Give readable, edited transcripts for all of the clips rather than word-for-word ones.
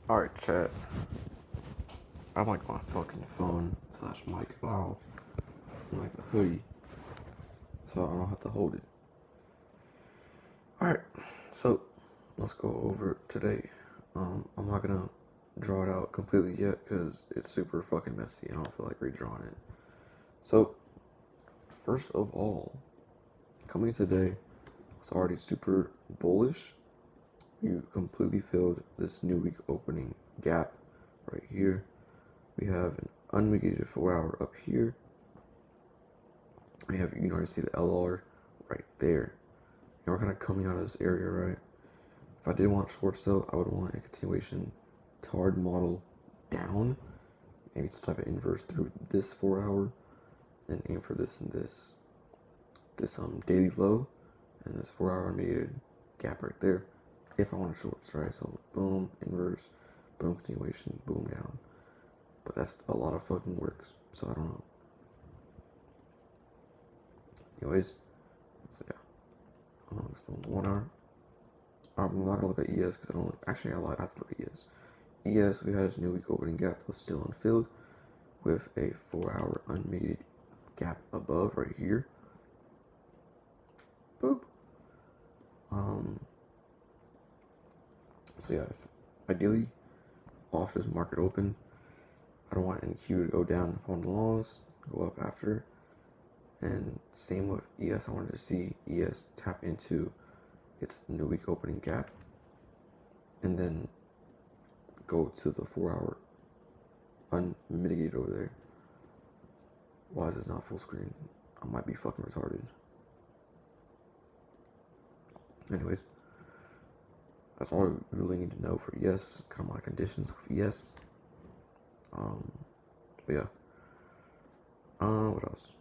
Alright, chat. I'm like my fucking phone slash mic. Wow. I'm like a hoodie. So I don't have to hold it. Alright, so let's go over today. I'm not gonna draw it out completely yet because it's super fucking messy and I don't feel like redrawing it. So, first of all, coming today, it's already super bullish. You completely filled this new week opening gap right here. We have an unmitigated 4 hour up here. We have, you can already see the LR right there. And we're kind of coming out of this area, right? If I did want shorts though, I would want a continuation TARD model down. Maybe some type of inverse through this 4 hour. And aim for this and this. This daily low and this 4 hour unmitigated gap right there. If I wanted shorts, right? So boom, inverse, boom, continuation, boom, down. But that's a lot of fucking work, so I don't know. Anyways, so yeah. I don't know, it's 1 hour. I'm not gonna look at ES because I don't actually I lied, I have to look at ES. ES, we had this new week opening gap was still unfilled with a 4 hour unmitigated gap above right here. Boop. So yeah, ideally off this market open. I don't want NQ to go down on the longs, go up after. And same with ES, I wanted to see ES tap into its new week opening gap and then go to the 4 hour unmitigated over there. Why is this not full screen? I might be fucking retarded. Anyways, that's all we really need to know for ES, kind of my conditions with ES. But yeah. What else?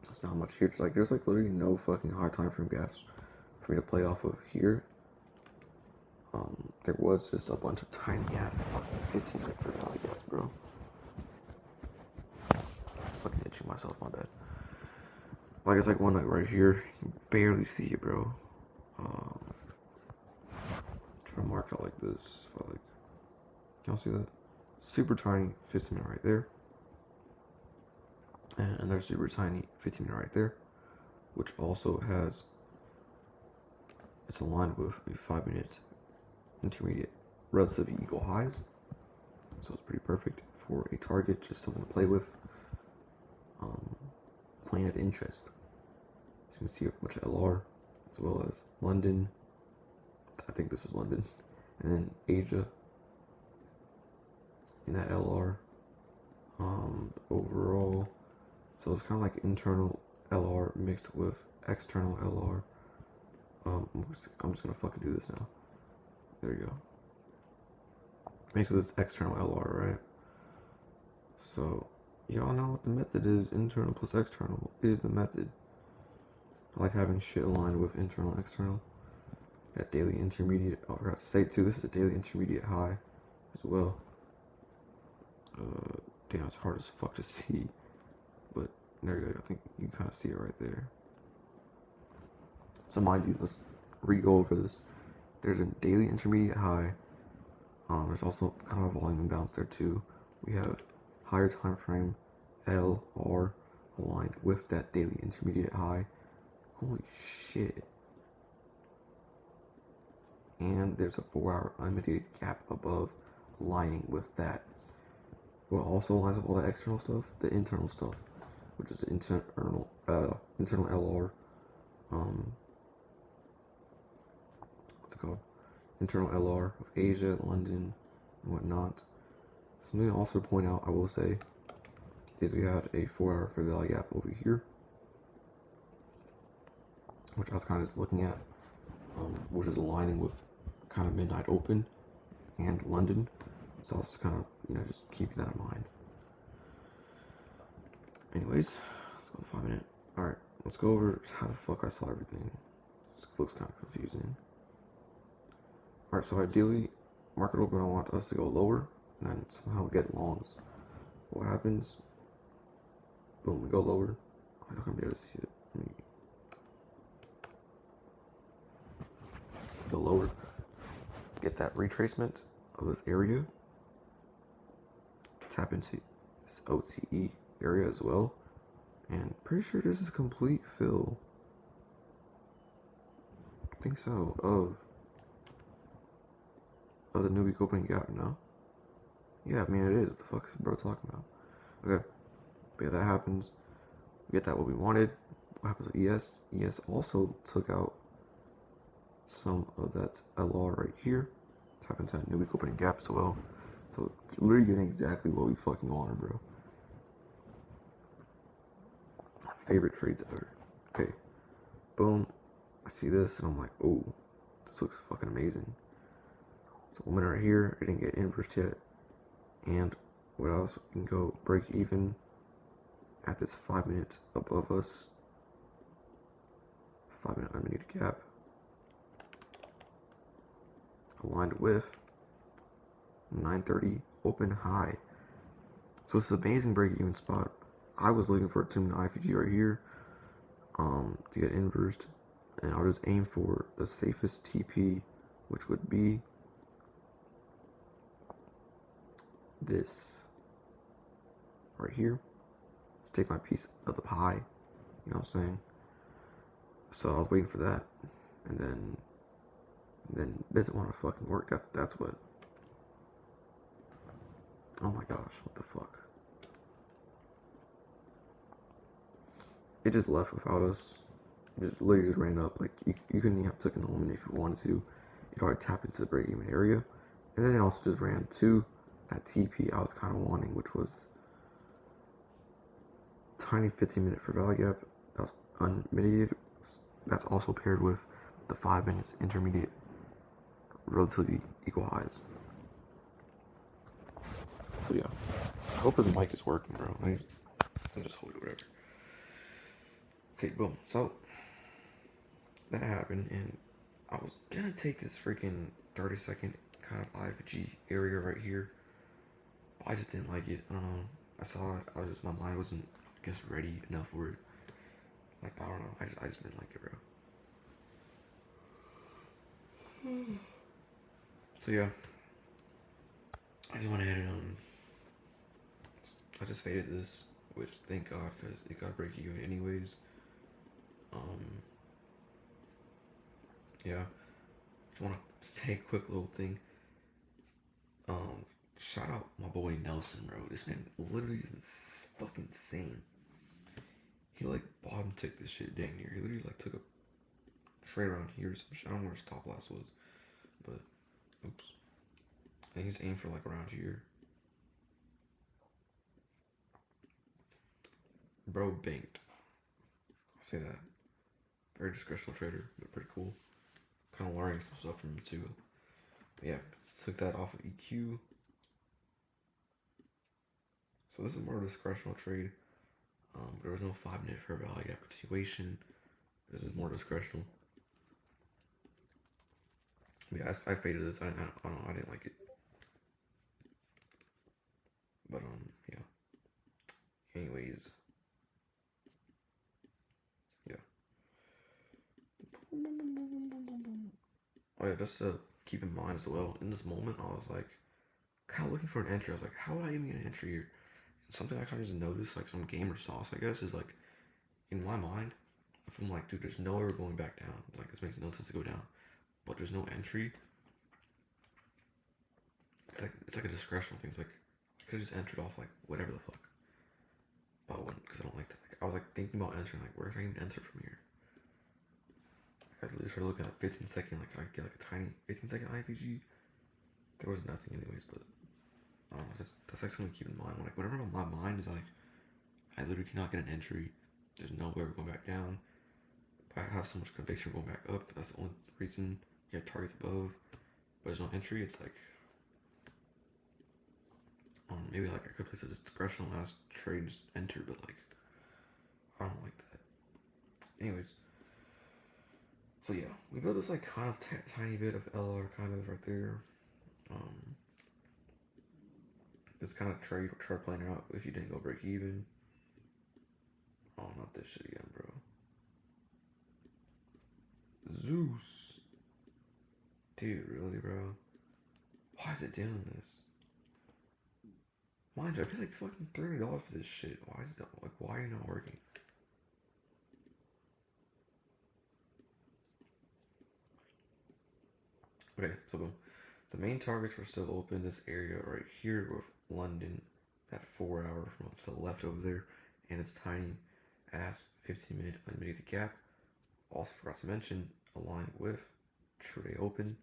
There's not much here. There's literally no fucking high time frame gaps for me to play off of here. There was just a bunch of tiny ass 15-minute for value gaps, bro. Fucking itching myself, my bad. It's like one right here. You can barely see it, bro. Try to mark it like this. Y'all see that? Super tiny 15-minute right there. And another super tiny 15-minute right there. Which also has, it's aligned with a 5-minute intermediate relatively equal highs. So it's pretty perfect for a target, just something to play with. Playing at interest. So you can see a bunch of LR as well as London. I think this was London. And then Asia in that LR. Overall, so it's kind of like internal LR mixed with external LR. I'm just gonna fucking do this now. There you go. Mixed with this external LR, right? So y'all know what the method is. Internal plus external is the method. I like having shit aligned with internal and external. That daily intermediate. Oh, I forgot to say too, this is a daily intermediate high as well. Damn, it's hard as fuck to see. But there you go. I think you can kind of see it right there. So mind you, let's re-go over this. There's a daily intermediate high. There's also kind of a volume imbalance there too. We have higher time frame LR aligned with that daily intermediate high. Holy shit. And there's a 4 hour unmitigated gap above aligning with that. What also lines up all that external stuff, the internal stuff, which is the internal LR. What's it called? Internal LR of Asia, London, and whatnot. Something also to point out, I will say, is we had a 4 hour fair value gap over here, which I was kind of just looking at, which is aligning with kind of midnight open and London. So I was kind of, just keeping that in mind. Anyways, let's go 5 minutes. Alright, let's go over how the fuck I saw everything. This looks kind of confusing. Alright, so ideally, market open, I want us to go lower and then somehow get longs. What happens? Boom, we go lower. I'm not gonna be able to see it. Go lower. get that retracement of this area, tap into this OTE area as well, and pretty sure this is complete fill. I think so, of the new week opening gap, no? Yeah, I mean it is. What the fuck is bro talking about? Okay. But yeah, that happens. We get that what we wanted. What happens with ES? ES also took out some of that LR right here. Tap into that new week opening gap as well. So it's literally getting exactly what we fucking wanted, bro. Favorite trades ever. Okay. Boom. I see this and I'm like, oh, this looks fucking amazing. So 1 minute right here, I didn't get inversed yet. And what else? We can go break even at this 5 minutes above us. 5 minute unneeded gap. Aligned with 930 open high. So it's an amazing break even spot. I was looking for a 2 minute IPG right here to get inversed. And I'll just aim for the safest TP, which would be this right here. Just take my piece of the pie, you know what I'm saying? So I was waiting for that, and then it doesn't want to fucking work. That's what. Oh my gosh, what the fuck? It just left without us. It just literally just ran up. Like you couldn't even have taken the limit if you wanted to. You'd already tap into the break even area, and then it also just ran to that TP I was kind of wanting, which was tiny 15-minute for value gap. That was unmitigated. That's also paired with the 5 minutes intermediate relatively equal highs. So yeah, I hope his mic is working, bro. I'll just hold it, whatever. Okay, boom. So that happened, and I was gonna take this freaking 30-second kind of IFG area right here. I just didn't like it. I don't know. I saw it. My mind wasn't, I guess, ready enough for it. Like, I don't know. I just didn't like it, bro. So yeah, I just went ahead and I just faded this, which thank God, because it got break even anyways. Yeah, just want to say a quick little thing. Shout out my boy Nelson, bro. This man literally is fucking insane. He like bottom ticked this shit dang near. He literally like took a trade around here. Some shit. I don't know where his top loss was, but oops. I think he's aimed for like around here. Bro banked. I say that. Very discretional trader, but pretty cool. Kind of learning some stuff from him too. But yeah, took that off of EQ. So this is more of a discretional trade. There was no 5 minute fair value gap continuation. This is more discretional. Yeah, I faded this. I don't know. I didn't like it. But yeah. Anyways, yeah. Oh yeah, just to keep in mind as well. In this moment, I was like, kind of looking for an entry. I was like, how would I even get an entry here? And something I kind of just noticed, like some gamer sauce, I guess, is like, in my mind, if I'm like, dude, there's nowhere going back down. Like, this makes no sense to go down. But there's no entry. It's like a discretional thing. It's like, I could have just entered off like whatever the fuck. But I wouldn't, because I don't like that. Like, I was like thinking about entering, like, where can I even enter from here? I literally started looking at 15 second, like, can I get like a tiny 15 second IPG? There was nothing anyways, but I don't know, that's like something to keep in mind. Like, whenever my mind is like, I literally cannot get an entry, there's nowhere going back down, but I have so much conviction going back up, that's the only reason. You have targets above, but there's no entry. It's like, maybe like I could place a discretional last trade, just enter, but like, I don't like that. Anyways, so yeah, we built this like kind of tiny bit of LR kind of right there. This kind of trade playing out if you didn't go break even. Oh, not this shit again, bro. Zeus. Dude, really, bro? Why is it doing this? Mind you, I paid like fucking $30 for this shit. Why is it like? Why are you not working? Okay, so the main targets were still open. This area right here with London, that 4 hour from to the left over there, and this tiny ass 15-minute unmitigated gap. Also forgot to mention, aligned with true day open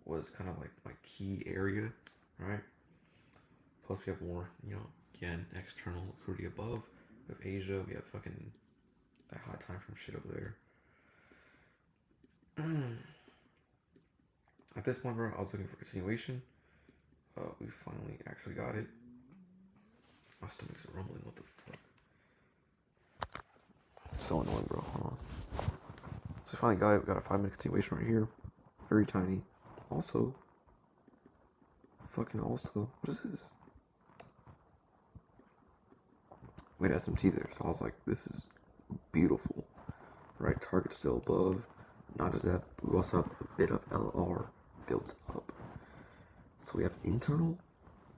was kind of like my key area, right? Plus we have more, again, external liquidity above. With Asia, we have fucking that high time from shit over there. At this point, bro, I was looking for continuation. We finally actually got it. My stomach's rumbling. What the fuck? So annoying, bro. Hold on. So we finally got it. We got a 5-minute continuation right here. Very tiny. Also, what is this? We had SMT there, so I was like, this is beautiful. Right, target still above. Not just that, we also have a bit of LR built up. So we have internal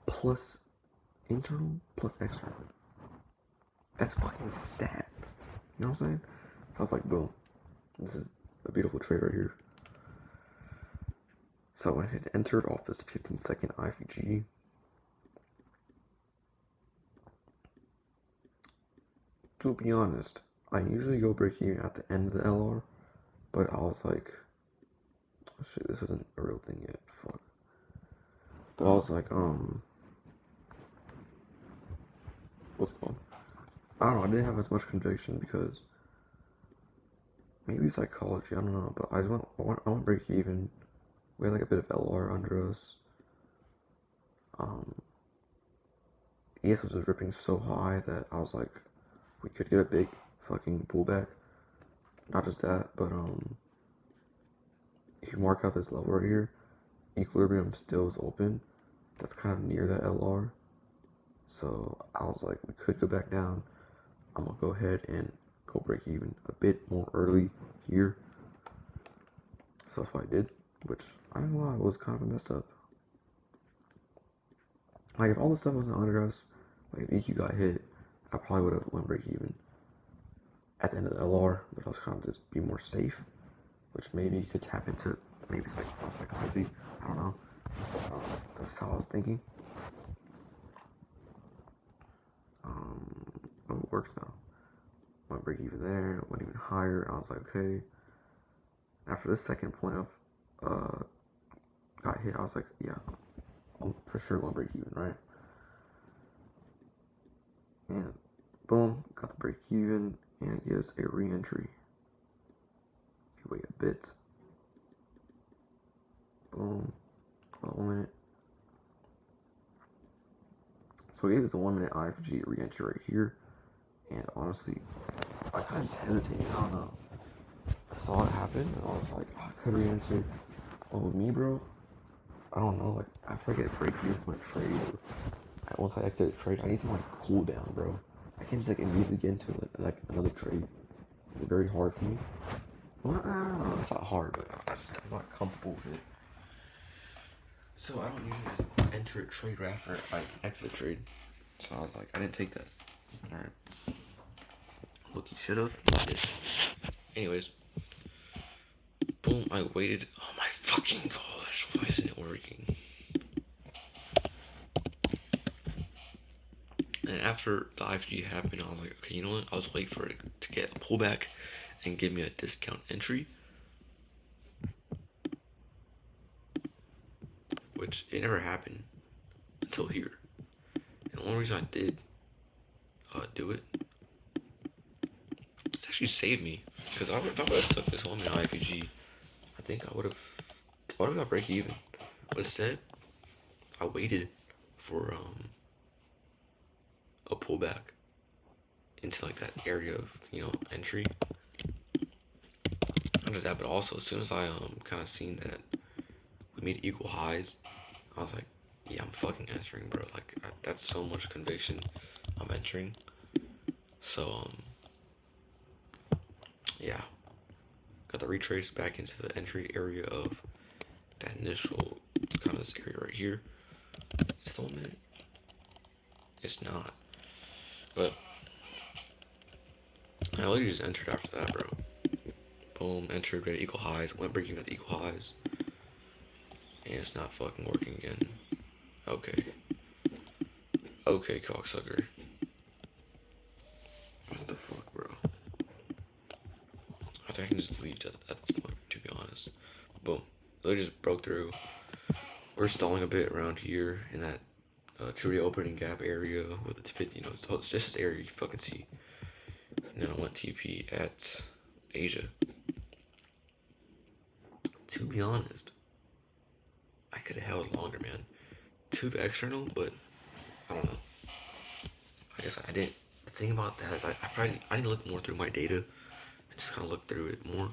plus external. That's fucking stat. You know what I'm saying? So I was like, boom. This is a beautiful trade right here. So I had entered off this 15-second IFG. To be honest, I usually go break even at the end of the LR, but I was like, oh shit, this isn't a real thing yet. Fuck. But I was like, what's it called? I don't know, I didn't have as much conviction because maybe psychology, I don't know, but I want break even. We had like a bit of LR under us. ES was ripping so high that I was like, we could get a big fucking pullback. Not just that, but if you mark out this level right here, equilibrium still is open. That's kind of near that LR. So I was like, we could go back down. I'm gonna go ahead and go break even a bit more early here. So that's what I did, which I ain't gonna lie, was kind of a mess up. Like if all this stuff wasn't under us, like if EQ got hit, I probably would have went break even at the end of the LR, but I was kind of just be more safe, which maybe you could tap into. Maybe it's like psychology. I don't know. That's how I was thinking. Oh, it works now. Went break even there. Went even higher. I was like, okay. After this second point of got hit, I was like, yeah, I'm for sure going break even, right? And boom, got the break even, and it gives a re-entry. If you wait a bit, boom, about 1 minute. So it gave us a 1 minute IFG re-entry right here, and honestly, I kind of just hesitated. I don't know. I saw it happen, and I was like, oh, I could re-enter. Oh, with me, bro, I don't know. Like after I get a break even from a trade, or once I exit a trade, I need some like cool down, bro. I can't just like immediately get into like another trade. It's very hard for me. Well, I don't know. It's not hard, but I'm not comfortable with it. So I don't usually just enter a trade right after I exit a trade. So I was like, I didn't take that. Alright. Look, you should have. Anyways. Boom, I waited. Oh my fucking gosh, why isn't it working? And after the IFG happened, I was like, okay, you know what? I was waiting for it to get a pullback and give me a discount entry. Which it never happened until here. And the only reason I did do it, it's actually saved me. Because if I would have took this home in IFG, I think I would have got break even. But instead, I waited for a pullback into like that area of entry. Not just that, but also as soon as I kind of seen that we made equal highs, I was like, yeah, I'm fucking entering, bro. Like that's so much conviction. I'm entering. So yeah, got the retrace back into the entry area of that initial kind of this area right here. Is it the 1 minute? It's not. But I literally just entered after that, bro. Boom, entered, ready to equal highs, went breaking at the equal highs. And it's not fucking working again. Okay. Okay, cocksucker. What the fuck, bro? I think I can just leave at this point, to be honest. Boom. They just broke through. We're stalling a bit around here in that true opening gap area with its 50, so it's just this area you can fucking see. And then I went TP at Asia. To be honest, I could have held longer, man. To the external, but I don't know. I guess I didn't. The thing about that is I need to look more through my data and just kind of look through it more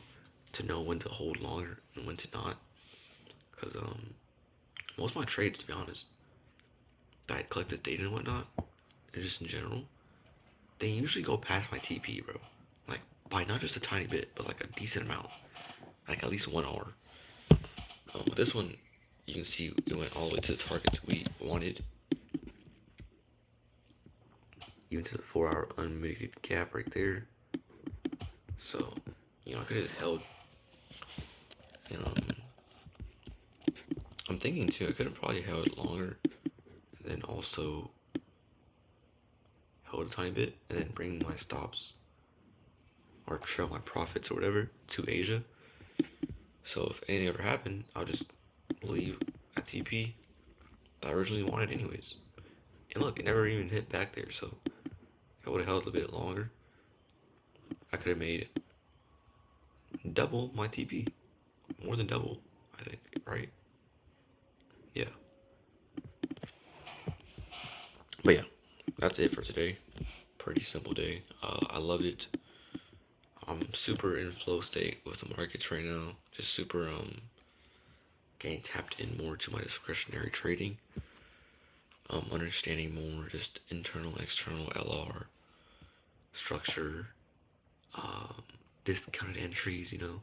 to know when to hold longer and when to not. Because most of my trades, to be honest, that I collect this data and whatnot, and just in general, they usually go past my TP, bro. Like, by not just a tiny bit, but like a decent amount. Like at least 1 hour. With this one, you can see it went all the way to the targets we wanted. Even to the 4-hour unmitigated gap right there. So, you know, I could have held. And I'm thinking too, I could have probably held longer. And then also held a tiny bit. And then bring my stops or trail my profits or whatever to Asia. So if anything ever happened, I'll just leave at TP that I originally wanted anyways. And look, it never even hit back there, so if I would have held a bit longer, I could have made double my TP. More than double, I think, right? Yeah. But yeah, that's it for today. Pretty simple day. I loved it. I'm super in flow state with the markets right now. Just super getting tapped in more to my discretionary trading. Understanding more just internal, external LR structure, discounted entries, you know.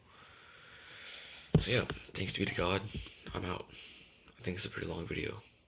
So yeah, thanks be to God. I'm out. I think it's a pretty long video.